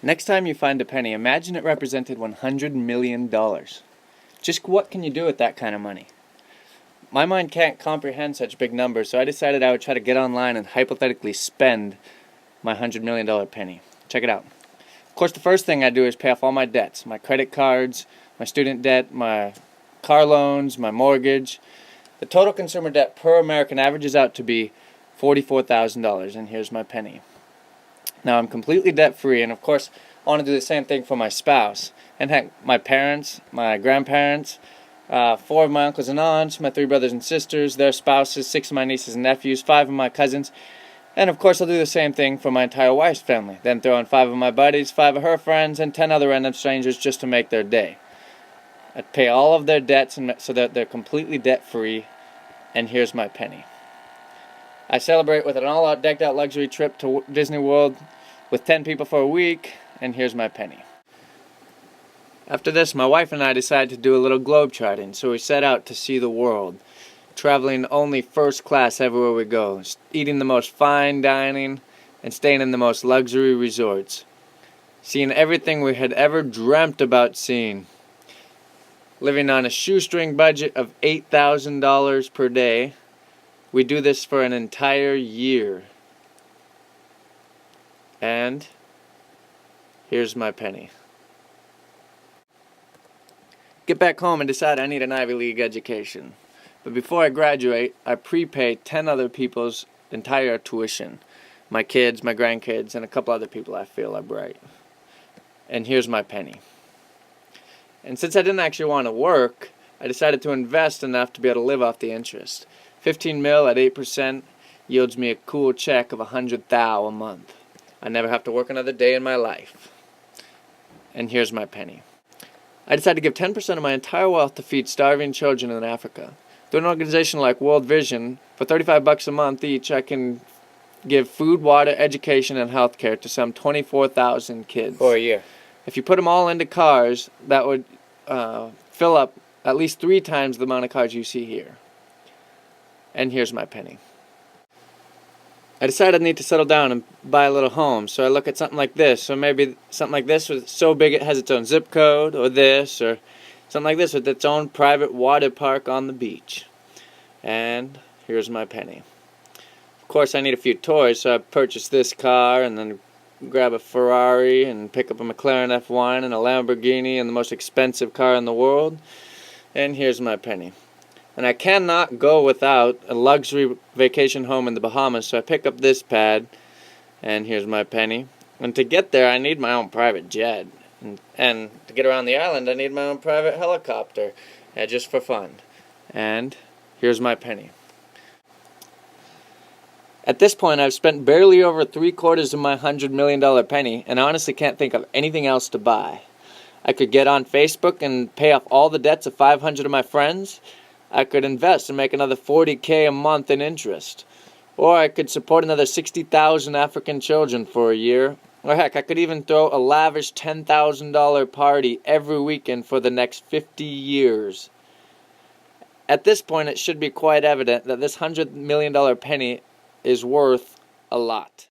Next time you find a penny, imagine it represented $100 million. Just what can you do with that kind of money? My mind can't comprehend such big numbers, so I decided I would try to get online and hypothetically spend my $100 million penny. Check it out. Of course, the first thing I do is pay off all my debts, my credit cards, my student debt, my car loans, my mortgage. The total consumer debt per American averages out to be $44,000, and here's my penny. Now I'm completely debt-free, and of course I want to do the same thing for my spouse. And heck, my parents, my grandparents, 4 of my uncles and aunts, my 3 brothers and sisters, their spouses, 6 of my nieces and nephews, 5 of my cousins, and of course I'll do the same thing for my entire wife's family. Then throw in 5 of my buddies, 5 of her friends, and 10 other random strangers just to make their day. I'd pay all of their debts so that they're completely debt-free, and here's my penny. I celebrate with an all-out decked-out luxury trip to Disney World with 10 people for a week, and here's my penny. After this, my wife and I decided to do a little globe-trotting, so we set out to see the world, traveling only first class everywhere we go, eating the most fine dining, and staying in the most luxury resorts, seeing everything we had ever dreamt about seeing, living on a shoestring budget of $8,000 per day. We do this for an entire year. And here's my penny. Get back home and decide I need an Ivy League education. But before I graduate, I prepay 10 other people's entire tuition. My kids, my grandkids, and a couple other people I feel are bright. And here's my penny. And since I didn't actually want to work, I decided to invest enough to be able to live off the interest. 15 mil at 8% yields me a cool check of $100,000 a month. I never have to work another day in my life. And here's my penny. I decided to give 10% of my entire wealth to feed starving children in Africa. Through an organization like World Vision, for $35 a month each, I can give food, water, education, and health care to some 24,000 kids. For a year. If you put them all into cars, that would fill up at least 3 times the amount of cars you see here. And here's my penny. I decided I need to settle down and buy a little home, so I look at something like this, or maybe something like this with so big it has its own zip code, or this, or something like this with its own private water park on the beach. And here's my penny. Of course I need a few toys, so I purchased this car, and then grab a Ferrari, and pick up a McLaren F1 and a Lamborghini, and the most expensive car in the world. And here's my penny. And I cannot go without a luxury vacation home in the Bahamas, so I pick up this pad, and here's my penny. And to get there, I need my own private jet. And to get around the island, I need my own private helicopter, just for fun. And here's my penny. At this point, I've spent barely over 3/4 of my $100 million penny, and I honestly can't think of anything else to buy. I could get on Facebook and pay off all the debts of 500 of my friends. I could invest and make another $40,000 a month in interest. Or I could support another 60,000 African children for a year. Or heck, I could even throw a lavish $10,000 party every weekend for the next 50 years. At this point, it should be quite evident that this $100 million penny is worth a lot.